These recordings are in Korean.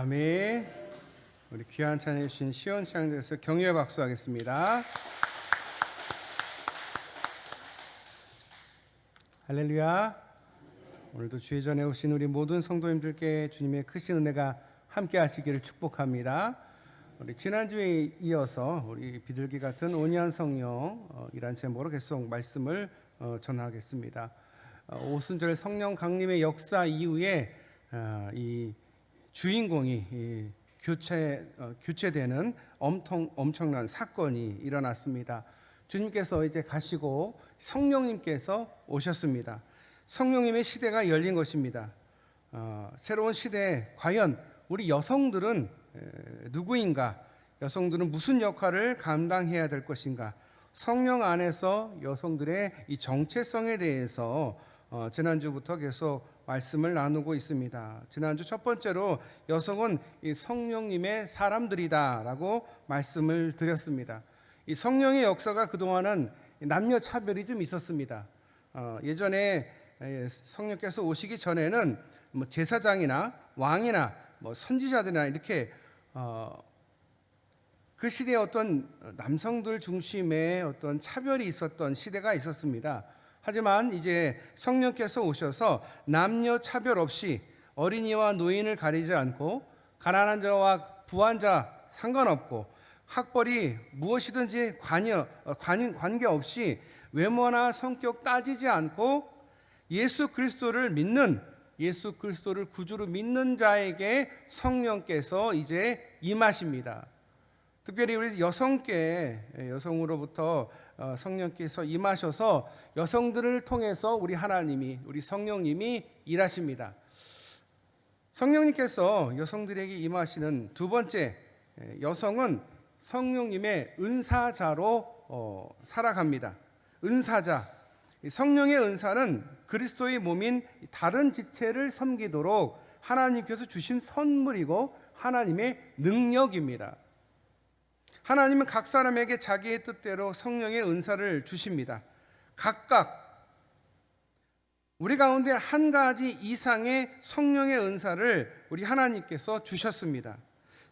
아멘. 우리 귀한 찬양해 주신 시온 찬양대에서 격려의 박수하겠습니다. 할렐루야. 오늘도 주의 전에 오신 우리 모든 성도님들께 주님의 크신 은혜가 함께 하시기를 축복합니다. 우리 지난주에 이어서 우리 비둘기 같은 온유한 성령 이란 제목으로 계속 말씀을 전하겠습니다. 오순절 성령 강림의 역사 이후에 이 주인공이 교체되는 엄청난 사건이 일어났습니다. 주님께서 이제 가시고 성령님께서 오셨습니다. 성령님의 시대가 열린 것입니다. 새로운 시대에 과연 우리 여성들은 누구인가? 여성들은 무슨 역할을 감당해야 될 것인가? 성령 안에서 여성들의 이 정체성에 대해서 지난주부터 계속 말씀을 나누고 있습니다. 지난주 첫 번째로 여성은 이 성령님의 사람들이다라고 말씀을 드렸습니다. 이 성령의 역사가 그동안은 남녀 차별이 좀 있었습니다. 예전에 성령께서 오시기 전에는 뭐 제사장이나 왕이나 뭐 선지자들이나 이렇게 그 시대에 어떤 남성들 중심의 어떤 차별이 있었던 시대가 있었습니다. 하지만 이제 성령께서 오셔서 남녀 차별 없이 어린이와 노인을 가리지 않고 가난한 자와 부한 자 상관없고 학벌이 무엇이든지 관계없이 외모나 성격 따지지 않고 예수 그리스도를 믿는, 예수 그리스도를 구주로 믿는 자에게 성령께서 이제 임하십니다. 특별히 우리 여성으로부터 성령께서 임하셔서 여성들을 통해서 우리 하나님이, 우리 성령님이 일하십니다. 성령님께서 여성들에게 임하시는 두 번째, 여성은 성령님의 은사자로 살아갑니다. 은사자, 성령의 은사는 그리스도의 몸인 다른 지체를 섬기도록 하나님께서 주신 선물이고 하나님의 능력입니다. 하나님은 각 사람에게 자기의 뜻대로 성령의 은사를 주십니다. 각각 우리 가운데 한 가지 이상의 성령의 은사를 우리 하나님께서 주셨습니다.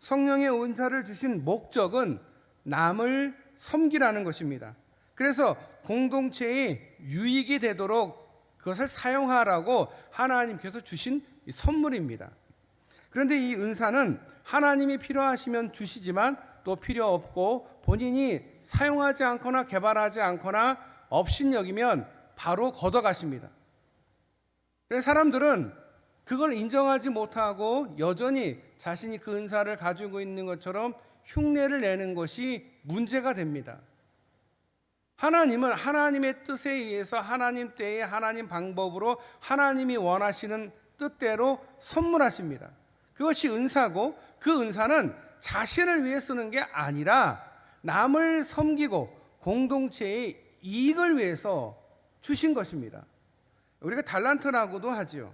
성령의 은사를 주신 목적은 남을 섬기라는 것입니다. 그래서 공동체의 유익이 되도록 그것을 사용하라고 하나님께서 주신 선물입니다. 그런데 이 은사는 하나님이 필요하시면 주시지만 또 필요 없고 본인이 사용하지 않거나 개발하지 않거나 업신여기면 바로 걷어가십니다. 그래서 사람들은 그걸 인정하지 못하고 여전히 자신이 그 은사를 가지고 있는 것처럼 흉내를 내는 것이 문제가 됩니다. 하나님은 하나님의 뜻에 의해서 하나님 때에 하나님 방법으로 하나님이 원하시는 뜻대로 선물하십니다. 그것이 은사고 그 은사는 자신을 위해 쓰는 게 아니라 남을 섬기고 공동체의 이익을 위해서 주신 것입니다. 우리가 달란트라고도 하지요.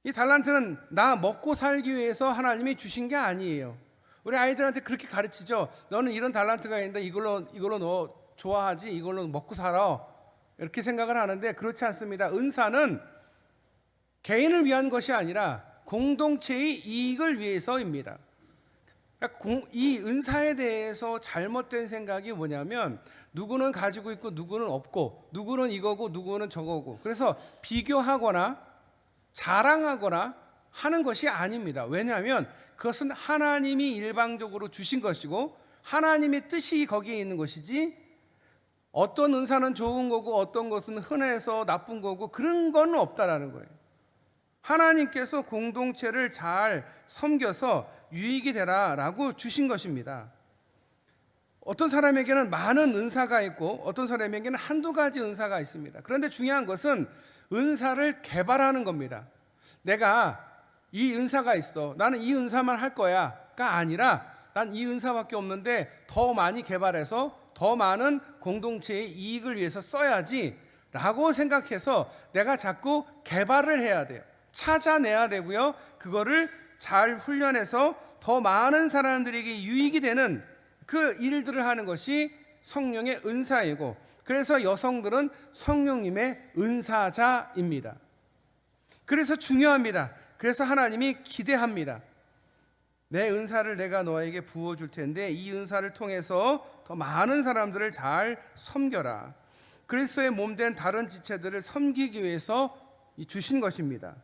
이 달란트는 나 먹고 살기 위해서 하나님이 주신 게 아니에요. 우리 아이들한테 그렇게 가르치죠. 너는 이런 달란트가 있는데 이걸로 너 좋아하지? 이걸로 먹고 살아. 이렇게 생각을 하는데 그렇지 않습니다. 은사는 개인을 위한 것이 아니라 공동체의 이익을 위해서입니다. 이 은사에 대해서 잘못된 생각이 뭐냐면 누구는 가지고 있고 누구는 없고 누구는 이거고 누구는 저거고 그래서 비교하거나 자랑하거나 하는 것이 아닙니다. 왜냐하면 그것은 하나님이 일방적으로 주신 것이고 하나님의 뜻이 거기에 있는 것이지 어떤 은사는 좋은 거고 어떤 것은 흔해서 나쁜 거고 그런 건 없다라는 거예요. 하나님께서 공동체를 잘 섬겨서 유익이 되라라고 주신 것입니다. 어떤 사람에게는 많은 은사가 있고 어떤 사람에게는 한두 가지 은사가 있습니다. 그런데 중요한 것은 은사를 개발하는 겁니다. 내가 이 은사가 있어. 나는 이 은사만 할 거야가 아니라 난 이 은사밖에 없는데 더 많이 개발해서 더 많은 공동체의 이익을 위해서 써야지 라고 생각해서 내가 자꾸 개발을 해야 돼요. 찾아내야 되고요. 그거를 잘 훈련해서 더 많은 사람들에게 유익이 되는 그 일들을 하는 것이 성령의 은사이고 그래서 여성들은 성령님의 은사자입니다. 그래서 중요합니다. 그래서 하나님이 기대합니다. 내 은사를 내가 너에게 부어줄 텐데 이 은사를 통해서 더 많은 사람들을 잘 섬겨라. 그리스도의 몸된 다른 지체들을 섬기기 위해서 주신 것입니다.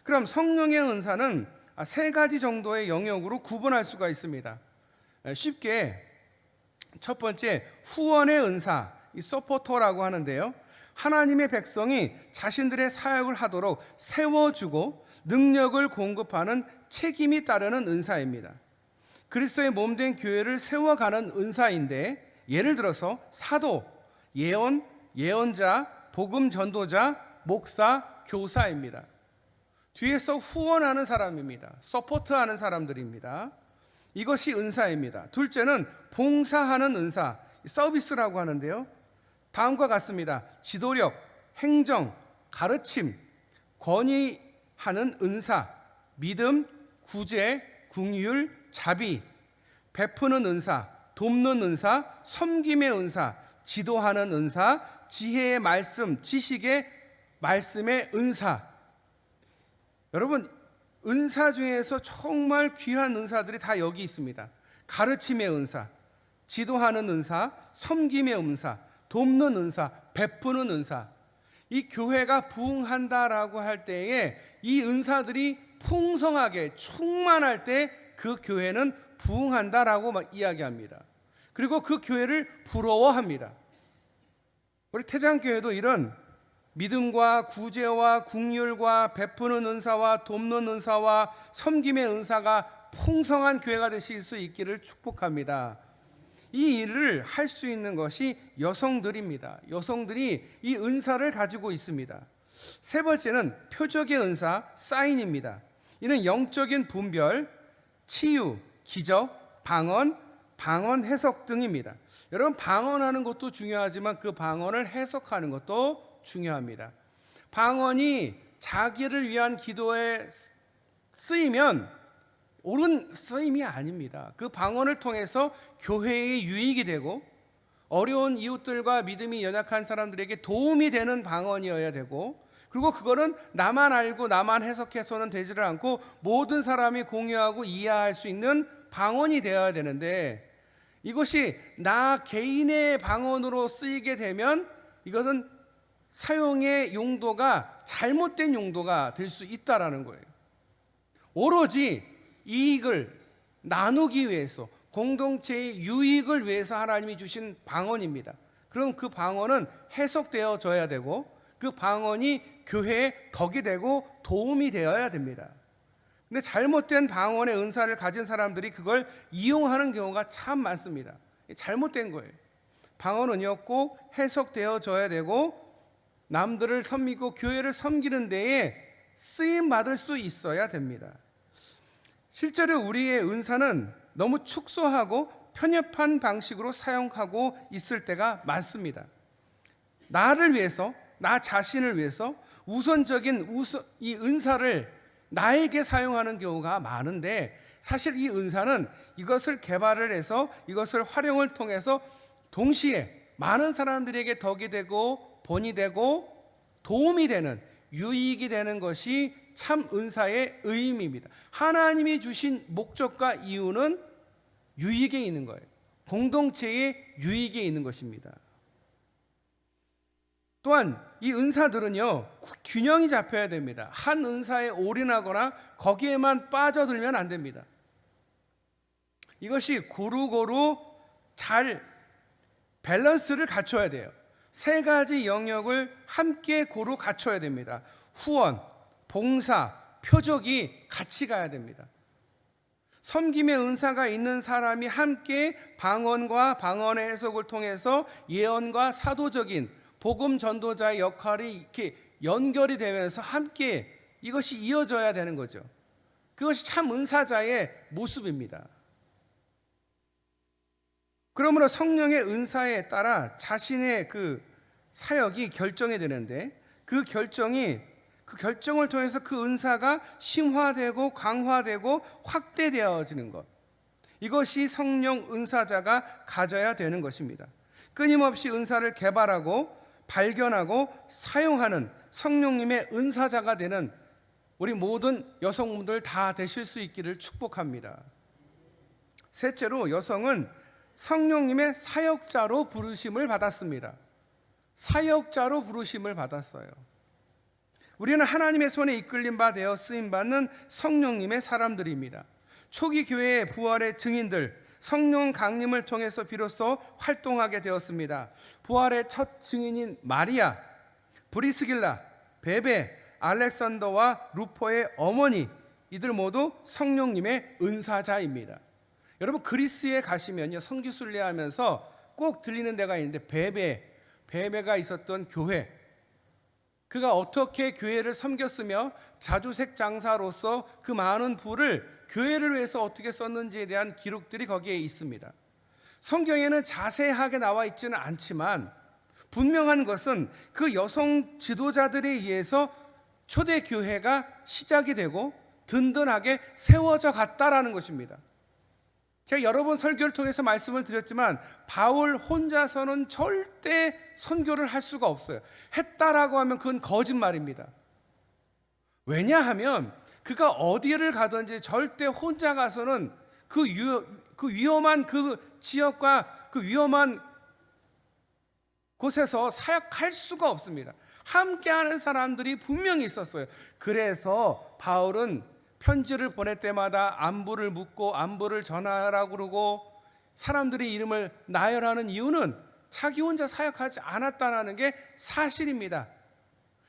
그럼 성령의 은사는 세 가지 정도의 영역으로 구분할 수가 있습니다. 쉽게 첫 번째, 후원의 은사, 이 서포터라고 하는데요. 하나님의 백성이 자신들의 사역을 하도록 세워주고 능력을 공급하는 책임이 따르는 은사입니다. 그리스도의 몸된 교회를 세워가는 은사인데, 예를 들어서 사도, 예언, 예언자, 복음 전도자, 목사, 교사입니다. 뒤에서 후원하는 사람입니다. 서포트하는 사람들입니다. 이것이 은사입니다. 둘째는 봉사하는 은사, 서비스라고 하는데요. 다음과 같습니다. 지도력, 행정, 가르침, 권위하는 은사, 믿음, 구제, 긍휼, 자비, 베푸는 은사, 돕는 은사, 섬김의 은사, 지도하는 은사, 지혜의 말씀, 지식의 말씀의 은사. 여러분, 은사 중에서 정말 귀한 은사들이 다 여기 있습니다. 가르침의 은사, 지도하는 은사, 섬김의 은사, 돕는 은사, 베푸는 은사. 이 교회가 부흥한다라고 할 때에 이 은사들이 풍성하게 충만할 때 그 교회는 부흥한다라고 이야기합니다. 그리고 그 교회를 부러워합니다. 우리 태장교회도 이런 믿음과 구제와 긍휼과 베푸는 은사와 돕는 은사와 섬김의 은사가 풍성한 교회가 되실 수 있기를 축복합니다. 이 일을 할 수 있는 것이 여성들입니다. 여성들이 이 은사를 가지고 있습니다. 세 번째는 표적의 은사, 사인입니다. 이는 영적인 분별, 치유, 기적, 방언, 방언 해석 등입니다. 여러분, 방언하는 것도 중요하지만 그 방언을 해석하는 것도 중요합니다. 방언이 자기를 위한 기도에 쓰이면 옳은 쓰임이 아닙니다. 그 방언을 통해서 교회의 유익이 되고 어려운 이웃들과 믿음이 연약한 사람들에게 도움이 되는 방언이어야 되고, 그리고 그거는 나만 알고 나만 해석해서는 되지를 않고 모든 사람이 공유하고 이해할 수 있는 방언이 되어야 되는데, 이것이 나 개인의 방언으로 쓰이게 되면 이것은 사용의 용도가 잘못된 용도가 될 수 있다라는 거예요. 오로지 이익을 나누기 위해서, 공동체의 유익을 위해서 하나님이 주신 방언입니다. 그럼 그 방언은 해석되어져야 되고 그 방언이 교회에 덕이 되고 도움이 되어야 됩니다. 근데 잘못된 방언의 은사를 가진 사람들이 그걸 이용하는 경우가 참 많습니다. 잘못된 거예요. 방언은요, 꼭 해석되어져야 되고 남들을 섬기고 교회를 섬기는 데에 쓰임 받을 수 있어야 됩니다. 실제로 우리의 은사는 너무 축소하고 편협한 방식으로 사용하고 있을 때가 많습니다. 나를 위해서, 나 자신을 위해서 우선적인 이 은사를 나에게 사용하는 경우가 많은데, 사실 이 은사는 이것을 개발을 해서 이것을 활용을 통해서 동시에 많은 사람들에게 덕이 되고 본이 되고 도움이 되는, 유익이 되는 것이 참 은사의 의미입니다. 하나님이 주신 목적과 이유는 유익에 있는 거예요. 공동체의 유익에 있는 것입니다. 또한 이 은사들은요, 균형이 잡혀야 됩니다. 한 은사에 올인하거나 거기에만 빠져들면 안 됩니다. 이것이 고루고루 잘 밸런스를 갖춰야 돼요. 세 가지 영역을 함께 고루 갖춰야 됩니다. 후원, 봉사, 표적이 같이 가야 됩니다. 섬김의 은사가 있는 사람이 함께 방언과 방언의 해석을 통해서 예언과 사도적인 복음 전도자의 역할이 이렇게 연결이 되면서 함께 이것이 이어져야 되는 거죠. 그것이 참 은사자의 모습입니다. 그러므로 성령의 은사에 따라 자신의 그 사역이 결정이 되는데, 그 결정을 통해서 그 은사가 심화되고 강화되고 확대되어지는 것, 이것이 성령 은사자가 가져야 되는 것입니다. 끊임없이 은사를 개발하고 발견하고 사용하는 성령님의 은사자가 되는 우리 모든 여성분들 다 되실 수 있기를 축복합니다. 셋째로 여성은 성령님의 사역자로 부르심을 받았습니다. 사역자로 부르심을 받았어요. 우리는 하나님의 손에 이끌림 바 되어 쓰임받는 성령님의 사람들입니다. 초기 교회의 부활의 증인들, 성령 강림을 통해서 비로소 활동하게 되었습니다. 부활의 첫 증인인 마리아, 브리스길라, 베베, 알렉산더와 루포의 어머니, 이들 모두 성령님의 은사자입니다. 여러분 그리스에 가시면요, 성지순례하면서 꼭 들리는 데가 있는데 베베가 있었던 교회, 그가 어떻게 교회를 섬겼으며 자주색 장사로서 그 많은 부를 교회를 위해서 어떻게 썼는지에 대한 기록들이 거기에 있습니다. 성경에는 자세하게 나와 있지는 않지만 분명한 것은 그 여성 지도자들에 의해서 초대교회가 시작이 되고 든든하게 세워져 갔다라는 것입니다. 제가 여러 번 설교를 통해서 말씀을 드렸지만 바울 혼자서는 절대 선교를 할 수가 없어요. 했다라고 하면 그건 거짓말입니다. 왜냐하면 그가 어디를 가든지 절대 혼자 가서는 그 위험한 그 지역과 그 위험한 곳에서 사역할 수가 없습니다. 함께하는 사람들이 분명히 있었어요. 그래서 바울은 편지를 보낼 때마다 안부를 묻고 안부를 전하라고 그러고 사람들의 이름을 나열하는 이유는 자기 혼자 사역하지 않았다는 게 사실입니다.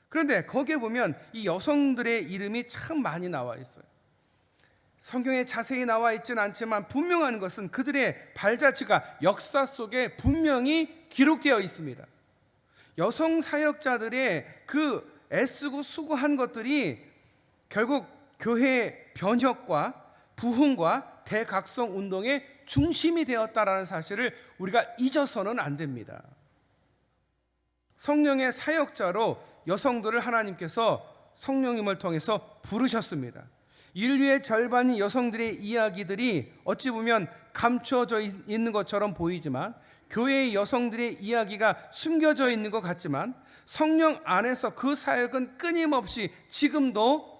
그런데 거기에 보면 이 여성들의 이름이 참 많이 나와 있어요. 성경에 자세히 나와 있지는 않지만 분명한 것은 그들의 발자취가 역사 속에 분명히 기록되어 있습니다. 여성 사역자들의 그 애쓰고 수고한 것들이 결국 교회의 변혁과 부흥과 대각성 운동의 중심이 되었다라는 사실을 우리가 잊어서는 안 됩니다. 성령의 사역자로 여성들을 하나님께서 성령님을 통해서 부르셨습니다. 인류의 절반이 여성들의 이야기들이 어찌 보면 감춰져 있는 것처럼 보이지만, 교회의 여성들의 이야기가 숨겨져 있는 것 같지만, 성령 안에서 그 사역은 끊임없이 지금도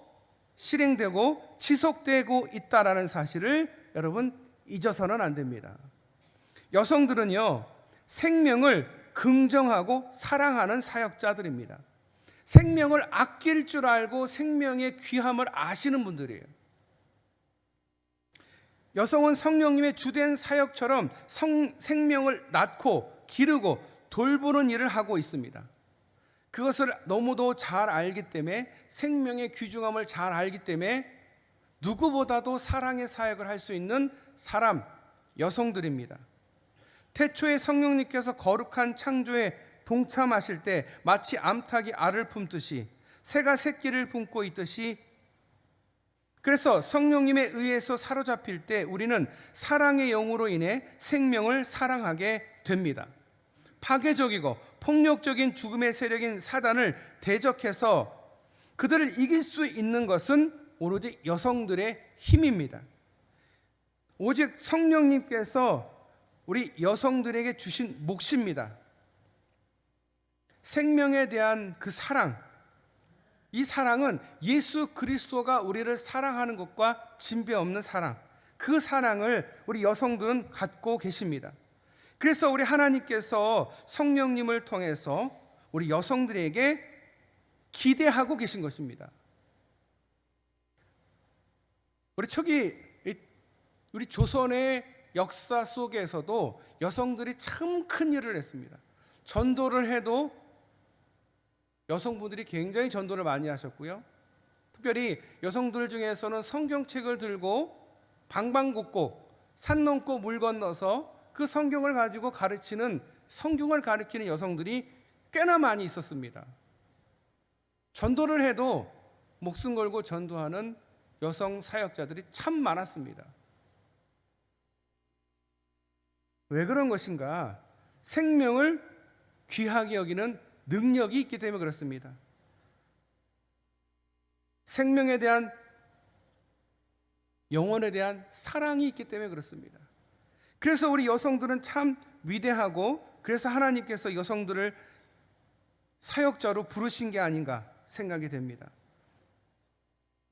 실행되고 지속되고 있다라는 사실을 여러분 잊어서는 안 됩니다. 여성들은요, 생명을 긍정하고 사랑하는 사역자들입니다. 생명을 아낄 줄 알고 생명의 귀함을 아시는 분들이에요. 여성은 성령님의 주된 사역처럼 생명을 낳고 기르고 돌보는 일을 하고 있습니다. 그것을 너무도 잘 알기 때문에, 생명의 귀중함을 잘 알기 때문에 누구보다도 사랑의 사역을 할 수 있는 사람, 여성들입니다. 태초에 성령님께서 거룩한 창조에 동참하실 때 마치 암탉이 알을 품듯이, 새가 새끼를 품고 있듯이, 그래서 성령님에 의해서 사로잡힐 때 우리는 사랑의 영으로 인해 생명을 사랑하게 됩니다. 파괴적이고 폭력적인 죽음의 세력인 사단을 대적해서 그들을 이길 수 있는 것은 오로지 여성들의 힘입니다. 오직 성령님께서 우리 여성들에게 주신 몫입니다. 생명에 대한 그 사랑, 이 사랑은 예수 그리스도가 우리를 사랑하는 것과 진배 없는 사랑, 그 사랑을 우리 여성들은 갖고 계십니다. 그래서 우리 하나님께서 성령님을 통해서 우리 여성들에게 기대하고 계신 것입니다. 우리 조선의 역사 속에서도 여성들이 참 큰 일을 했습니다. 전도를 해도 여성분들이 굉장히 전도를 많이 하셨고요. 특별히 여성들 중에서는 성경책을 들고 방방곡곡 산 넘고 물 건너서 그 성경을 가지고 성경을 가르치는 여성들이 꽤나 많이 있었습니다. 전도를 해도 목숨 걸고 전도하는 여성 사역자들이 참 많았습니다. 왜 그런 것인가? 생명을 귀하게 여기는 능력이 있기 때문에 그렇습니다. 생명에 대한, 영혼에 대한 사랑이 있기 때문에 그렇습니다. 그래서 우리 여성들은 참 위대하고, 그래서 하나님께서 여성들을 사역자로 부르신 게 아닌가 생각이 됩니다.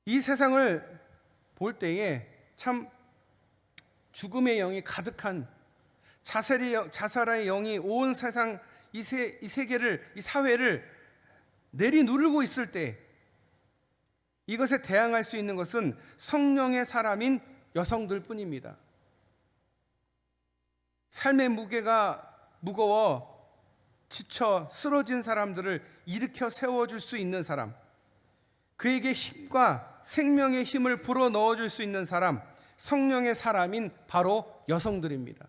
이 세상을 볼 때에 참 죽음의 영이 가득한 자살의 영이 온 세상 이 세계를, 이 사회를 내리누르고 있을 때 이것에 대항할 수 있는 것은 성령의 사람인 여성들 뿐입니다. 삶의 무게가 무거워 지쳐 쓰러진 사람들을 일으켜 세워줄 수 있는 사람, 그에게 힘과 생명의 힘을 불어넣어줄 수 있는 사람, 성령의 사람인 바로 여성들입니다.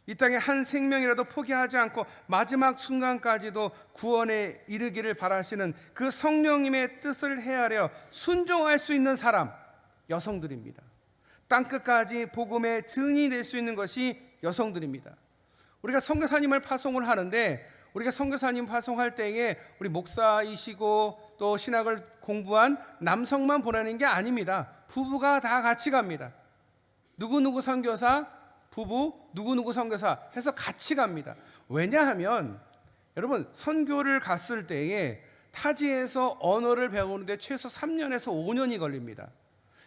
이 땅에 한 생명이라도 포기하지 않고 마지막 순간까지도 구원에 이르기를 바라시는 그 성령님의 뜻을 헤아려 순종할 수 있는 사람, 여성들입니다. 땅끝까지 복음의 증인이 될 수 있는 것이 여성들입니다. 우리가 선교사님을 파송을 하는데, 우리가 선교사님 파송할 때에 우리 목사이시고 또 신학을 공부한 남성만 보내는 게 아닙니다. 부부가 다 같이 갑니다. 누구누구 선교사, 부부, 누구누구 선교사 해서 같이 갑니다. 왜냐하면 여러분, 선교를 갔을 때에 타지에서 언어를 배우는데 최소 3년에서 5년이 걸립니다.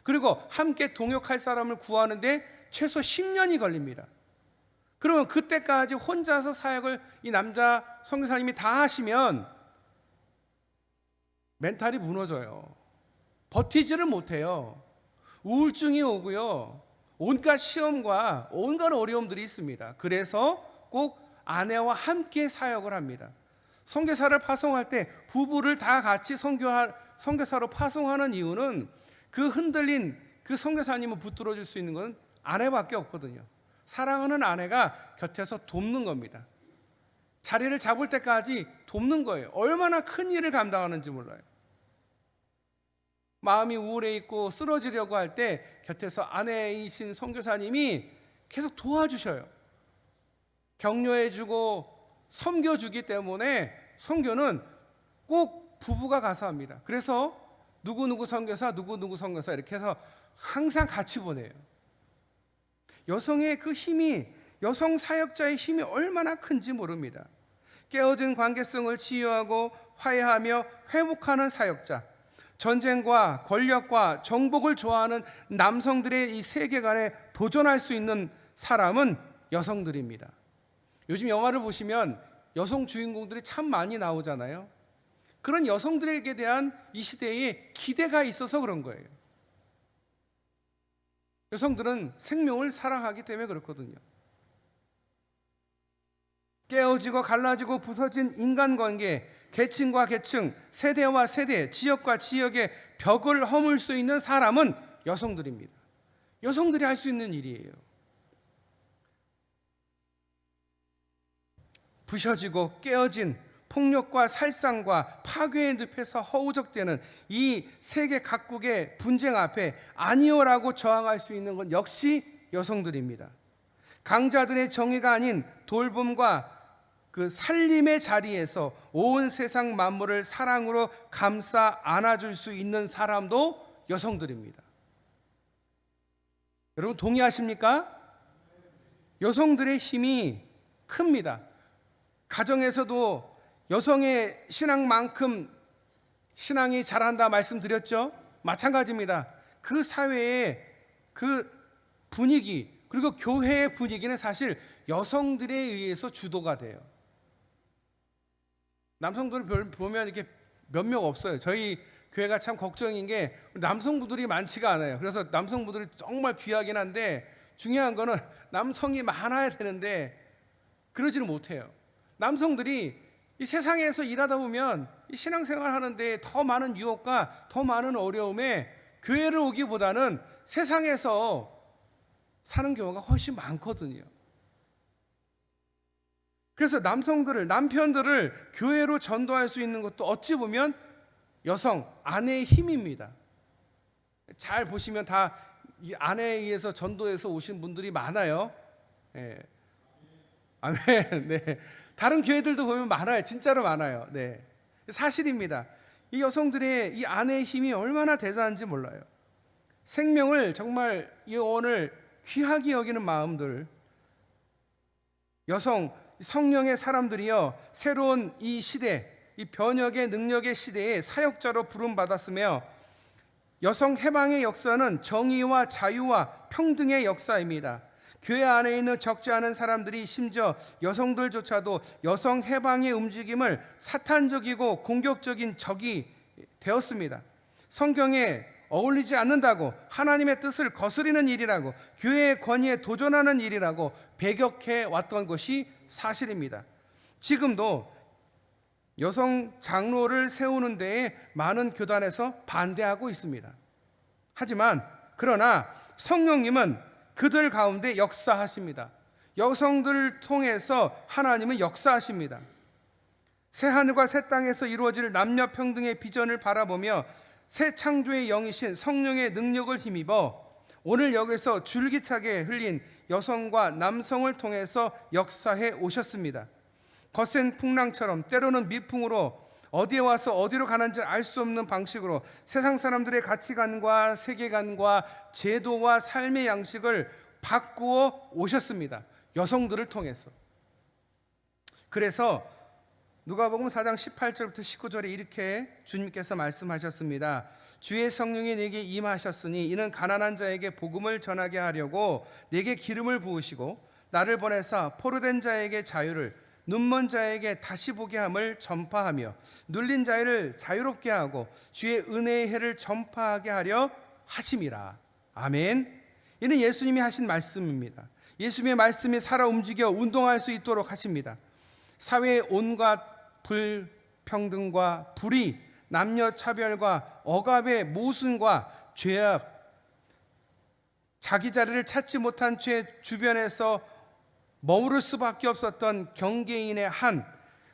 그리고 함께 동역할 사람을 구하는데 최소 10년이 걸립니다. 그러면 그때까지 혼자서 사역을 이 남자 선교사님이 다 하시면 멘탈이 무너져요. 버티지를 못해요. 우울증이 오고요. 온갖 시험과 온갖 어려움들이 있습니다. 그래서 꼭 아내와 함께 사역을 합니다. 선교사를 파송할 때 부부를 다 같이 선교사로 파송하는 이유는 그 흔들린 그 선교사님을 붙들어 줄 수 있는 건 아내밖에 없거든요. 사랑하는 아내가 곁에서 돕는 겁니다. 자리를 잡을 때까지 돕는 거예요. 얼마나 큰 일을 감당하는지 몰라요. 마음이 우울해 있고 쓰러지려고 할 때 곁에서 아내이신 선교사님이 계속 도와주셔요. 격려해주고 섬겨주기 때문에 선교는 꼭 부부가 가서 합니다. 그래서 누구누구 선교사, 누구누구 선교사 이렇게 해서 항상 같이 보내요. 여성의 그 힘이, 여성 사역자의 힘이 얼마나 큰지 모릅니다. 깨어진 관계성을 치유하고 화해하며 회복하는 사역자, 전쟁과 권력과 정복을 좋아하는 남성들의 이 세계관에 도전할 수 있는 사람은 여성들입니다. 요즘 영화를 보시면 여성 주인공들이 참 많이 나오잖아요. 그런 여성들에게 대한 이 시대에 기대가 있어서 그런 거예요. 여성들은 생명을 사랑하기 때문에 그렇거든요. 깨어지고 갈라지고 부서진 인간관계, 계층과 계층, 세대와 세대, 지역과 지역의 벽을 허물 수 있는 사람은 여성들입니다. 여성들이 할 수 있는 일이에요. 부셔지고 깨어진 폭력과 살상과 파괴의 늪에서 허우적대는 이 세계 각국의 분쟁 앞에 아니오라고 저항할 수 있는 건 역시 여성들입니다. 강자들의 정의가 아닌 돌봄과 그 살림의 자리에서 온 세상 만물을 사랑으로 감싸 안아줄 수 있는 사람도 여성들입니다. 여러분 동의하십니까? 여성들의 힘이 큽니다. 가정에서도 여성의 신앙만큼 신앙이 잘한다 말씀드렸죠? 마찬가지입니다. 그 사회의 그 분위기, 그리고 교회의 분위기는 사실 여성들에 의해서 주도가 돼요. 남성들을 보면 이렇게 몇 명 없어요. 저희 교회가 참 걱정인 게 남성분들이 많지가 않아요. 그래서 남성분들이 정말 귀하긴 한데 중요한 거는 남성이 많아야 되는데 그러지는 못해요. 남성들이 이 세상에서 일하다 보면 이 신앙생활 하는데 더 많은 유혹과 더 많은 어려움에 교회를 오기보다는 세상에서 사는 경우가 훨씬 많거든요. 그래서 남편들을 교회로 전도할 수 있는 것도 어찌 보면 여성, 아내의 힘입니다. 잘 보시면 다 이 아내에 의해서 전도해서 오신 분들이 많아요. 네. 아멘. 네. 다른 교회들도 보면 많아요. 진짜로 많아요. 네. 사실입니다. 이 여성들의 이 아내의 힘이 얼마나 대단한지 몰라요. 생명을 정말 이 영혼을 귀하게 여기는 마음들, 여성, 성령의 사람들이요, 새로운 이 시대, 이 변혁의 능력의 시대에 사역자로 부름받았으며 여성 해방의 역사는 정의와 자유와 평등의 역사입니다. 교회 안에 있는 적지 않은 사람들이, 심지어 여성들조차도 여성 해방의 움직임을 사탄적이고 공격적인 적이 되었습니다. 성경에 어울리지 않는다고, 하나님의 뜻을 거스리는 일이라고, 교회의 권위에 도전하는 일이라고 배격해 왔던 것이 사실입니다. 지금도 여성 장로를 세우는 데에 많은 교단에서 반대하고 있습니다. 하지만 그러나 성령님은 그들 가운데 역사하십니다. 여성들을 통해서 하나님은 역사하십니다. 새 하늘과 새 땅에서 이루어질 남녀 평등의 비전을 바라보며 새 창조의 영이신 성령의 능력을 힘입어 오늘 여기서 줄기차게 흘린 여성과 남성을 통해서 역사해 오셨습니다. 거센 풍랑처럼, 때로는 미풍으로, 어디에 와서 어디로 가는지 알 수 없는 방식으로 세상 사람들의 가치관과 세계관과 제도와 삶의 양식을 바꾸어 오셨습니다. 여성들을 통해서. 그래서 누가복음 4장 18절부터 19절에 이렇게 주님께서 말씀하셨습니다. 주의 성령이 내게 임하셨으니 이는 가난한 자에게 복음을 전하게 하려고 내게 기름을 부으시고 나를 보내사 포로된 자에게 자유를, 눈먼 자에게 다시 보게 함을 전파하며 눌린 자를 자유롭게 하고 주의 은혜의 해를 전파하게 하려 하심이라. 아멘. 이는 예수님이 하신 말씀입니다. 예수님의 말씀이 살아 움직여 운동할 수 있도록 하십니다. 사회의 온갖 불평등과 불의, 남녀 차별과 억압의 모순과 죄악, 자기 자리를 찾지 못한 채 주변에서 머무를 수밖에 없었던 경계인의 한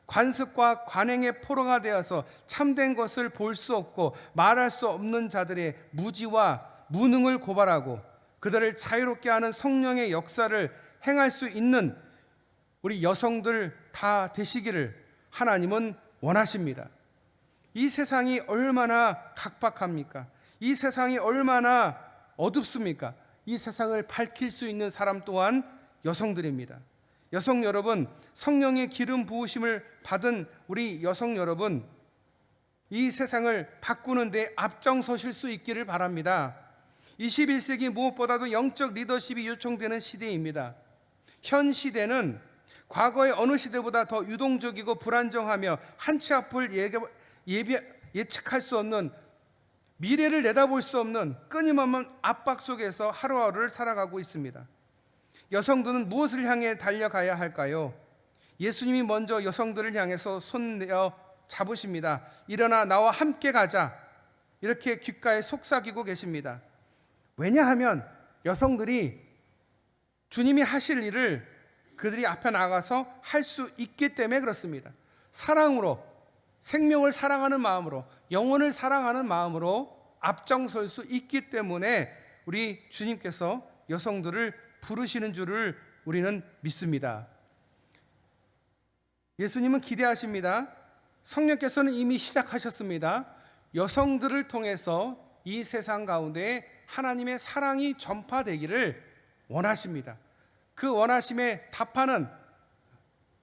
관습과 관행의 포로가 되어서 참된 것을 볼 수 없고 말할 수 없는 자들의 무지와 무능을 고발하고 그들을 자유롭게 하는 성령의 역사를 행할 수 있는 우리 여성들 다 되시기를 하나님은 원하십니다. 이 세상이 얼마나 각박합니까? 이 세상이 얼마나 어둡습니까? 이 세상을 밝힐 수 있는 사람 또한 여성들입니다. 여성 여러분, 성령의 기름 부으심을 받은 우리 여성 여러분, 이 세상을 바꾸는 데 앞장서실 수 있기를 바랍니다. 21세기 무엇보다도 영적 리더십이 요청되는 시대입니다. 현 시대는 과거의 어느 시대보다 더 유동적이고 불안정하며 한치 앞을 예측할 수 없는, 미래를 내다볼 수 없는 끊임없는 압박 속에서 하루하루를 살아가고 있습니다. 여성들은 무엇을 향해 달려가야 할까요? 예수님이 먼저 여성들을 향해서 손 내어 잡으십니다. 일어나 나와 함께 가자, 이렇게 귓가에 속삭이고 계십니다. 왜냐하면 여성들이 주님이 하실 일을 그들이 앞에 나가서 할 수 있기 때문에 그렇습니다. 사랑으로, 생명을 사랑하는 마음으로, 영혼을 사랑하는 마음으로 앞장설 수 있기 때문에 우리 주님께서 여성들을 부르시는 줄을 우리는 믿습니다. 예수님은 기대하십니다. 성령께서는 이미 시작하셨습니다. 여성들을 통해서 이 세상 가운데 하나님의 사랑이 전파되기를 원하십니다. 그 원하심에 답하는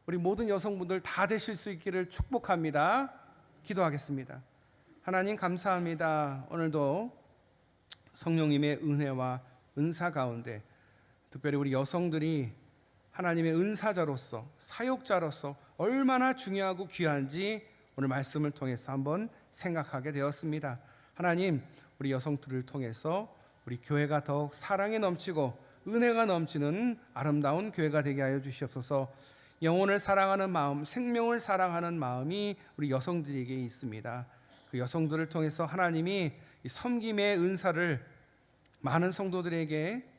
우리 모든 여성분들 다 되실 수 있기를 축복합니다. 기도하겠습니다. 하나님 감사합니다. 오늘도 성령님의 은혜와 은사 가운데 특별히 우리 여성들이 하나님의 은사자로서, 사역자로서 얼마나 중요하고 귀한지 오늘 말씀을 통해서 한번 생각하게 되었습니다. 하나님, 우리 여성들을 통해서 우리 교회가 더욱 사랑이 넘치고 은혜가 넘치는 아름다운 교회가 되게 하여 주시옵소서. 영혼을 사랑하는 마음, 생명을 사랑하는 마음이 우리 여성들에게 있습니다. 그 여성들을 통해서 하나님이 이 섬김의 은사를 많은 성도들에게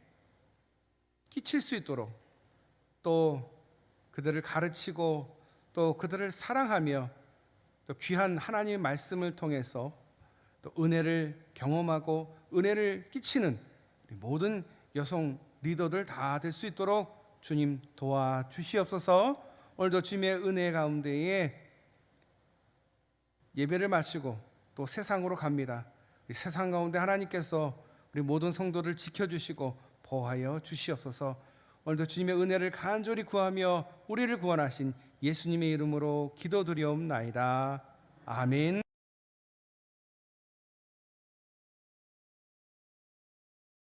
끼칠 수 있도록, 또 그들을 가르치고 또 그들을 사랑하며 또 귀한 하나님의 말씀을 통해서 또 은혜를 경험하고 은혜를 끼치는 모든 여성 리더들 다 될 수 있도록 주님 도와주시옵소서. 오늘도 주님의 은혜 가운데에 예배를 마치고 또 세상으로 갑니다. 이 세상 가운데 하나님께서 우리 모든 성도를 지켜주시고 보호하여 주시옵소서. 오늘도 주님의 은혜를 간절히 구하며 우리를 구원하신 예수님의 이름으로 기도드리옵나이다. 아멘.